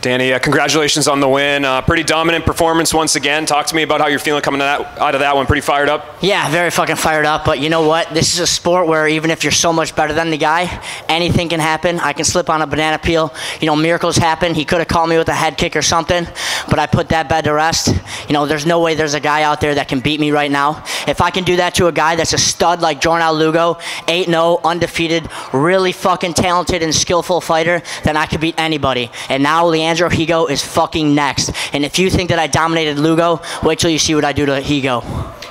Danny, congratulations on the win. Pretty dominant performance once again. Talk to me about how you're feeling coming out of that one. Pretty fired up? Yeah, very fucking fired up. But you know what? This is a sport where even if you're so much better than the guy, anything can happen. I can slip on a banana peel. You know, miracles happen. He could have called me with a head kick or something, but I put that bed to rest. You know, there's no way there's a guy out there that can beat me right now. If I can do that to a guy that's a stud like Jornel Lugo, 8-0, undefeated, really fucking talented and skillful fighter, then I could beat anybody. And now Leandro Higo is fucking next. And if you think that I dominated Lugo, wait till you see what I do to Higo.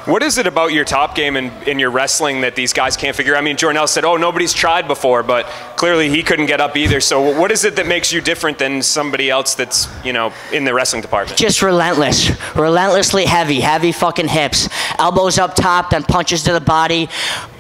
What is it about your top game and in your wrestling that these guys can't figure out? I mean, Jornel said, oh, nobody's tried before, but clearly he couldn't get up either. So what is it that makes you different than somebody else that's, you know, in the wrestling department? Just relentless. Relentlessly heavy fucking hips. Elbows up top, then punches to the body.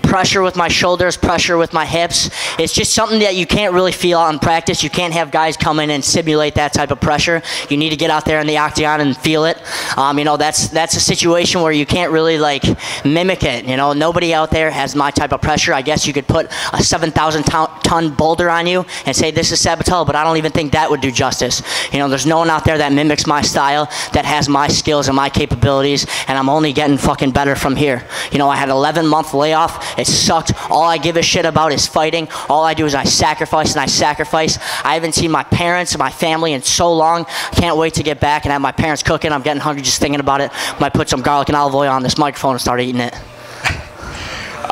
Pressure with my shoulders, pressure with my hips. It's just something that you can't really feel out in practice. You can't have guys come in and simulate that type of pressure. You need to get out there in the octagon and feel it. You know, that's a situation where you can't really like mimic it. You know, nobody out there has my type of pressure. I guess you could put a 7,000-ton boulder on you and say this is Sabatello, but I don't even think that would do justice. You know, there's no one out there that mimics my style, that has my skills and my capabilities, and I'm only getting fucking better from here. You know, I had an 11-month layoff. It sucked. All I give a shit about is fighting. All I do is I sacrifice and I sacrifice. I haven't seen my parents and my family in so long. Can't wait to get back and have my parents cooking. I'm getting hungry just thinking about it. Might put some garlic and olive oil on this microphone and start eating it.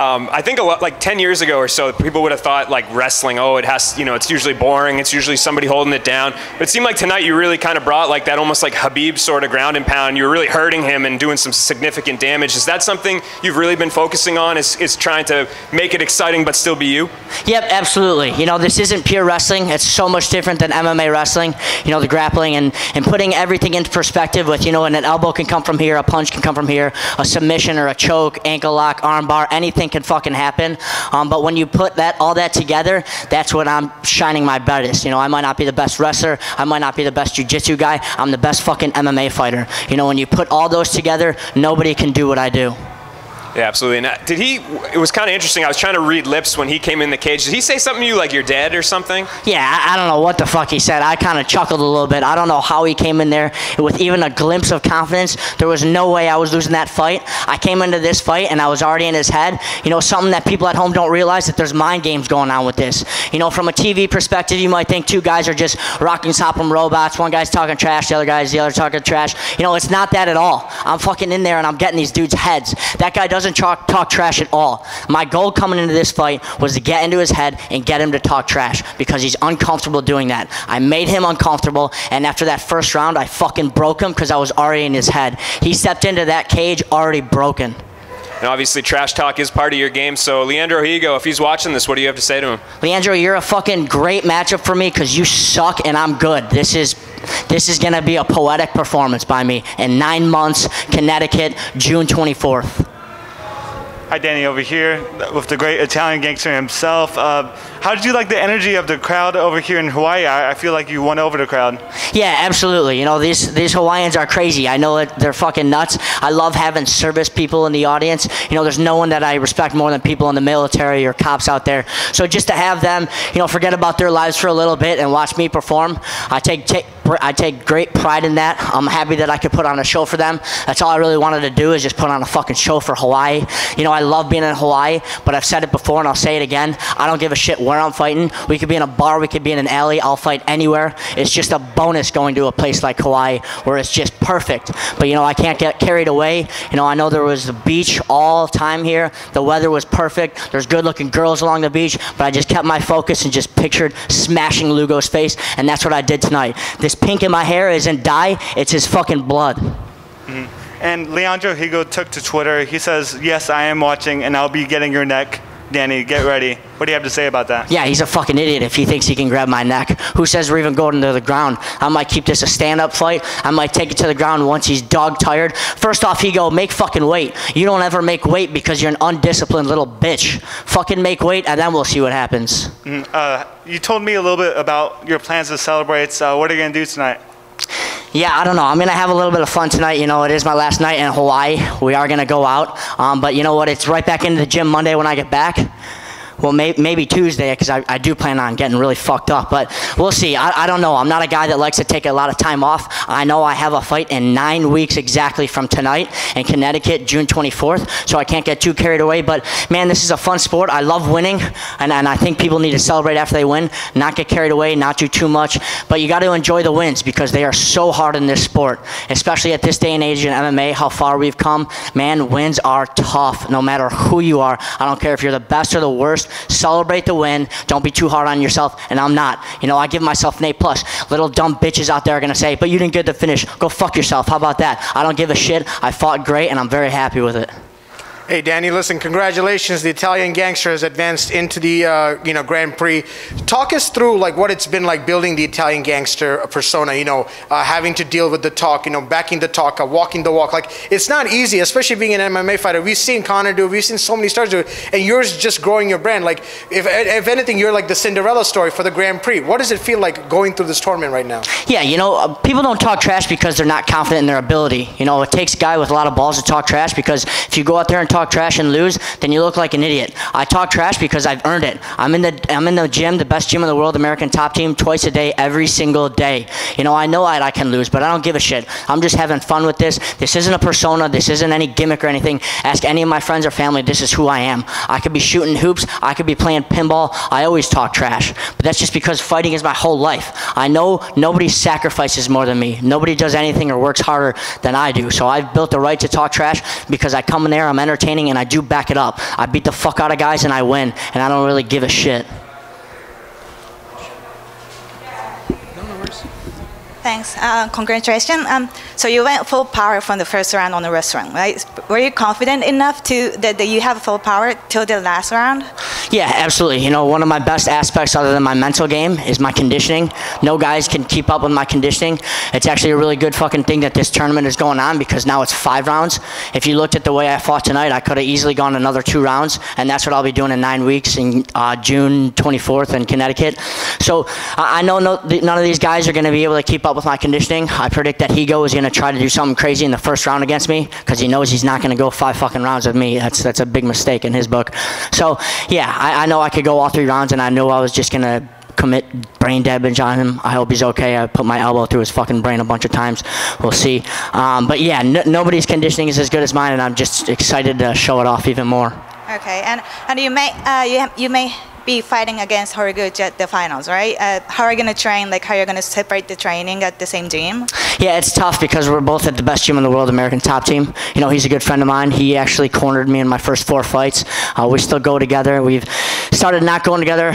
I think like 10 years ago or so, people would have thought like wrestling, oh, it has, you know, it's usually boring. It's usually somebody holding it down. But it seemed like tonight you really kind of brought like that almost like Habib sort of ground and pound. You were really hurting him and doing some significant damage. Is that something you've really been focusing on, is trying to make it exciting but still be you? Yep, absolutely. You know, this isn't pure wrestling. It's so much different than MMA wrestling. You know, the grappling and putting everything into perspective with, you know, and an elbow can come from here, a punch can come from here, a submission or a choke, ankle lock, arm bar, anything can fucking happen. But when you put all that together, that's when I'm shining my brightest. You know, I might not be the best wrestler, I might not be the best jiu-jitsu guy, I'm the best fucking MMA fighter. You know, when you put all those together, nobody can do what I do. Yeah, absolutely. And it was kind of interesting. I was trying to read lips when he came in the cage. Did he say something to you like you're dead or something? Yeah, I don't know what the fuck he said. I kind of chuckled a little bit. I don't know how he came in there with even a glimpse of confidence. There was no way I was losing that fight. I came into this fight and I was already in his head. You know, something that people at home don't realize, that there's mind games going on with this. You know, from a TV perspective, you might think two guys are just rocking, sopping robots. One guy's talking trash, the other talking trash. You know, it's not that at all. I'm fucking in there and I'm getting these dudes' heads. That guy doesn't talk trash at all. My goal coming into this fight was to get into his head and get him to talk trash because he's uncomfortable doing that. I made him uncomfortable, and after that first round, I fucking broke him because I was already in his head. He stepped into that cage already broken. And obviously, trash talk is part of your game. So, Leandro Higo, if he's watching this, what do you have to say to him? Leandro, you're a fucking great matchup for me because you suck and I'm good. This is going to be a poetic performance by me in 9 months, Connecticut, June 24th. Hi, Danny over here with the great Italian gangster himself. How did you like the energy of the crowd over here in Hawaii? I feel like you won over the crowd. Yeah, absolutely. You know, these Hawaiians are crazy. I know that they're fucking nuts. I love having service people in the audience. You know, there's no one that I respect more than people in the military or cops out there. So just to have them, you know, forget about their lives for a little bit and watch me perform, I take great pride in that. I'm happy that I could put on a show for them. That's all I really wanted to do, is just put on a fucking show for Hawaii. You know, I love being in Hawaii, but I've said it before and I'll say it again. I don't give a shit where I'm fighting. We could be in a bar, we could be in an alley. I'll fight anywhere. It's just a bonus going to a place like Hawaii where it's just perfect. But, you know, I can't get carried away. You know, I know there was the beach all the time here. The weather was perfect. There's good-looking girls along the beach, but I just kept my focus and just pictured smashing Lugo's face, and that's what I did tonight. This pink in my hair isn't dye, it's his fucking blood. Mm-hmm. And Leandro Higo took to Twitter. He says, yes, I am watching, and I'll be getting your neck. Danny, get ready. What do you have to say about that? Yeah, he's a fucking idiot if he thinks he can grab my neck. Who says we're even going to the ground? I might keep this a stand-up fight. I might take it to the ground once he's dog-tired. First off, Higo, make fucking weight. You don't ever make weight because you're an undisciplined little bitch. Fucking make weight, and then we'll see what happens. You told me a little bit about your plans to celebrate. So what are you going to do tonight? Yeah, I don't know. I'm going to have a little bit of fun tonight. You know, it is my last night in Hawaii. We are going to go out. But you know what? It's right back into the gym Monday when I get back. Well, maybe Tuesday, because I do plan on getting really fucked up. But we'll see. I don't know. I'm not a guy that likes to take a lot of time off. I know I have a fight in 9 weeks exactly from tonight in Connecticut, June 24th, so I can't get too carried away. But, man, this is a fun sport. I love winning, and I think people need to celebrate after they win, not get carried away, not do too much. But you got to enjoy the wins because they are so hard in this sport, especially at this day and age in MMA, how far we've come. Man, wins are tough no matter who you are. I don't care if you're the best or the worst. Celebrate the win. Don't be too hard on yourself, and I'm not. You know, I give myself an A+. Little dumb bitches out there are going to say, but you didn't get the finish. Go fuck yourself. How about that? I don't give a shit. I fought great, and I'm very happy with it. Hey, Danny, listen, congratulations. The Italian Gangster has advanced into the Grand Prix. Talk us through like what it's been like building the Italian Gangster persona, having to deal with the talk, backing the talk, walking the walk. Like, it's not easy, especially being an MMA fighter. We've seen Conor do it. We've seen so many stars do it. And yours just growing your brand. Like, if anything, you're like the Cinderella story for the Grand Prix. What does it feel like going through this tournament right now? Yeah, people don't talk trash because they're not confident in their ability. It takes a guy with a lot of balls to talk trash, because if you go out there and talk trash and lose, then you look like an idiot. I talk trash because I've earned it. I'm in the gym, the best gym in the world, American Top Team, twice a day, every single day. I know I can lose, but I don't give a shit. I'm just having fun with this. This isn't a persona. This isn't any gimmick or anything. Ask any of my friends or family. This is who I am. I could be shooting hoops. I could be playing pinball. I always talk trash, but that's just because fighting is my whole life. I know nobody sacrifices more than me. Nobody does anything or works harder than I do. So I've built the right to talk trash because I come in there, I'm entertaining, and I do back it up. I beat the fuck out of guys and I win, and I don't really give a shit. Thanks. Congratulations. So you went full power from the first round on the restaurant, right? Were you confident enough that you have full power till the last round? Yeah, absolutely. One of my best aspects other than my mental game is my conditioning. No guys can keep up with my conditioning. It's actually a really good fucking thing that this tournament is going on, because now it's 5 rounds. If you looked at the way I fought tonight, I could have easily gone another 2 rounds, and that's what I'll be doing in 9 weeks in June 24th in Connecticut. So I know none of these guys are going to be able to keep up with my conditioning. I predict that Higo is going to try to do something crazy in the first round against me, because he knows he's not going to go 5 fucking rounds with me. That's a big mistake in his book. So yeah, I know I could go all 3 rounds, and I knew I was just going to commit brain damage on him. I hope he's okay. I put my elbow through his fucking brain a bunch of times. We'll see. But yeah, nobody's conditioning is as good as mine, and I'm just excited to show it off even more. Okay, and you may be fighting against Horiguchi at the finals, right? How are you going to train? Like, how are you going to separate the training at the same gym? Yeah, it's tough because we're both at the best gym in the world, American Top Team. He's a good friend of mine. He actually cornered me in my first 4 fights. We still go together. We've started not going together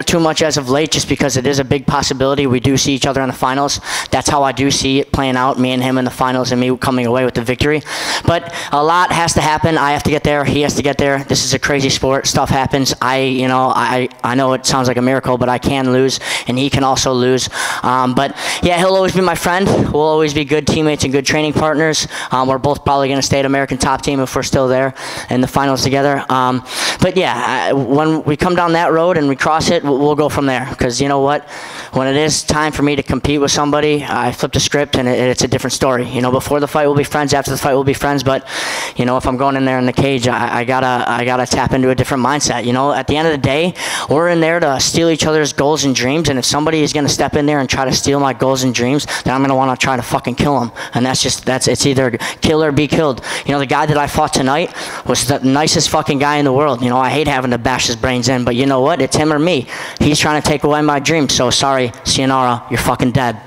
too much as of late, just because it is a big possibility. We do see each other in the finals. That's how I do see it playing out, me and him in the finals and me coming away with the victory. But a lot has to happen. I have to get there. He has to get there. This is a crazy sport. Stuff happens. I know it sounds like a miracle, but I can lose, and he can also lose. But yeah, he'll always be my friend. We'll always be good teammates and good training partners. We're both probably going to stay at American Top Team if we're still there in the finals together. But yeah, when we come down that road and we cross it, we'll go from there. Because you know what? When it is time for me to compete with somebody, I flip the script and it's a different story. Before the fight we'll be friends, after the fight we'll be friends. But if I'm going in there in the cage, I gotta tap into a different mindset. At the end of the day, we're in there to steal each other's goals and dreams, and if somebody is going to step in there and try to steal my goals and dreams, then I'm going to want to try to fucking kill them. And it's either kill or be killed. The guy that I fought tonight was the nicest fucking guy in the world. I hate having to bash his brains in, but you know what? It's him or me. He's trying to take away my dreams, so sorry, Sayonara, you're fucking dead.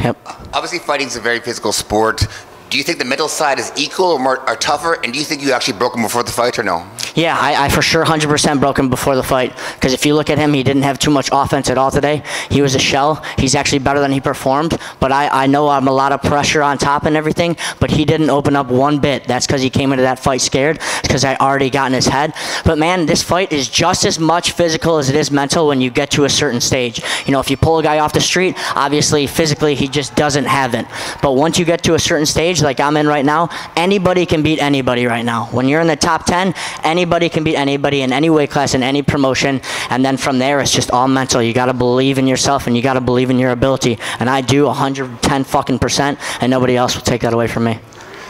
Yep. Obviously, fighting is a very physical sport. Do you think the mental side is equal or tougher? And do you think you actually broke him before the fight or no? Yeah, I for sure 100% broke him before the fight. Because if you look at him, he didn't have too much offense at all today. He was a shell. He's actually better than he performed. But I know I'm a lot of pressure on top and everything. But he didn't open up one bit. That's because he came into that fight scared. It's because I already got in his head. But man, this fight is just as much physical as it is mental when you get to a certain stage. If you pull a guy off the street, obviously physically he just doesn't have it. But once you get to a certain stage, like I'm in right now, anybody can beat anybody right now. When you're in the top 10, anybody can beat anybody in any weight class, in any promotion, and then from there it's just all mental. You got to believe in yourself and you got to believe in your ability, and I do 110 fucking %, and nobody else will take that away from me.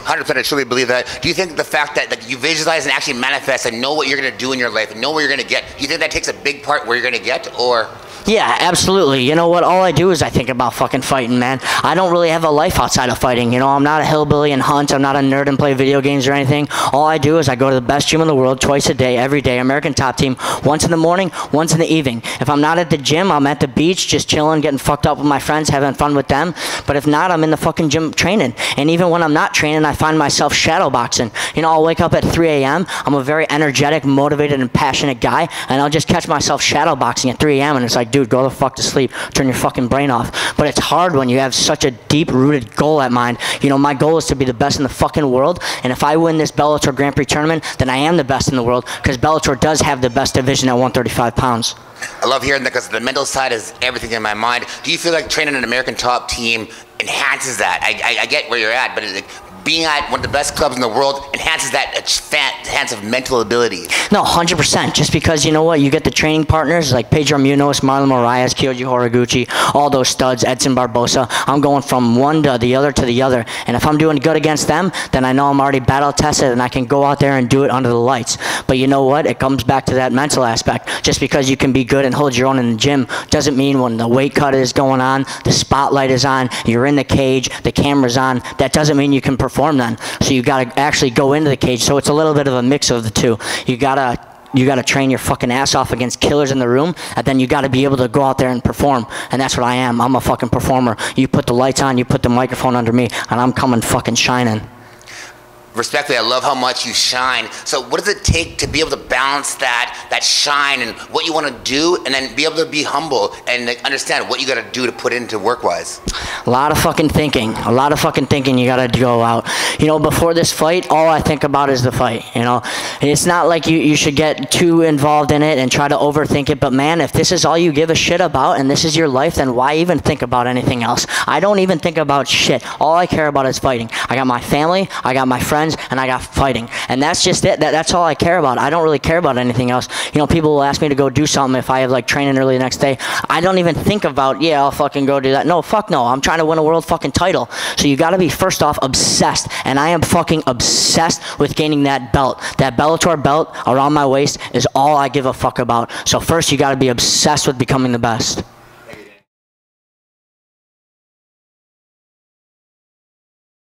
100%, I truly believe that. Do you think the fact that like, you visualize and actually manifest and know what you're going to do in your life and know where you're going to get, do you think that takes a big part where you're going to get, or? Yeah, absolutely. You know what? All I do is I think about fucking fighting, man. I don't really have a life outside of fighting. You know, I'm not a hillbilly and hunt. I'm not a nerd and play video games or anything. All I do is I go to the best gym in the world twice a day, every day, American Top Team, once in the morning, once in the evening. If I'm not at the gym, I'm at the beach just chilling, getting fucked up with my friends, having fun with them. But if not, I'm in the fucking gym training. And even when I'm not training, I find myself shadow boxing. You know, I'll wake up at 3 a.m. I'm a very energetic, motivated, and passionate guy, and I'll just catch myself shadow boxing at 3 a.m. and it's like, dude, go the fuck to sleep, turn your fucking brain off. But it's hard when you have such a deep-rooted goal at mind. You know, my goal is to be the best in the fucking world, and if I win this Bellator Grand Prix tournament, then I am the best in the world, because Bellator does have the best division at 135 pounds. I love hearing that because the mental side is everything in my mind. Do you feel like training an American Top Team enhances that? I get where you're at, but being at one of the best clubs in the world enhances that enhance of mental ability. No, 100%. Just because, you know what, you get the training partners like Pedro Munoz, Marlon Moraes, Kyoji Horiguchi, all those studs, Edson Barbosa. I'm going from one to the other to the other. And if I'm doing good against them, then I know I'm already battle tested and I can go out there and do it under the lights. But you know what? It comes back to that mental aspect. Just because you can be good and hold your own in the gym doesn't mean when the weight cut is going on, the spotlight is on, you're in the cage, the camera's on, that doesn't mean you can perform then. So you got to actually go into the cage. So it's a little bit of a mix of the two. You gotta train your fucking ass off against killers in the room, and then you gotta be able to go out there and perform. And that's what I am. I'm a fucking performer. You put the lights on, you put the microphone under me, and I'm coming fucking shining. Respectfully, I love how much you shine. So what does it take to be able to balance that shine and what you want to do, and then be able to be humble and like, understand what you got to do to put into work-wise? A lot of fucking thinking. A lot of fucking thinking you got to go out. You know, before this fight, all I think about is the fight, you know. It's not like you should get too involved in it and try to overthink it, but man, if this is all you give a shit about and this is your life, then why even think about anything else? I don't even think about shit. All I care about is fighting. I got my family, I got my friends, and I got fighting. And that's just it. That's all I care about. I don't really care about anything else. You know, people will ask me to go do something if I have like training early the next day. I don't even think about, yeah, I'll fucking go do that. No, fuck no. I'm trying to win a world fucking title. So you got to be, first off, obsessed. And I am fucking obsessed with gaining that belt. That Bellator belt around my waist is all I give a fuck about. So first, you got to be obsessed with becoming the best.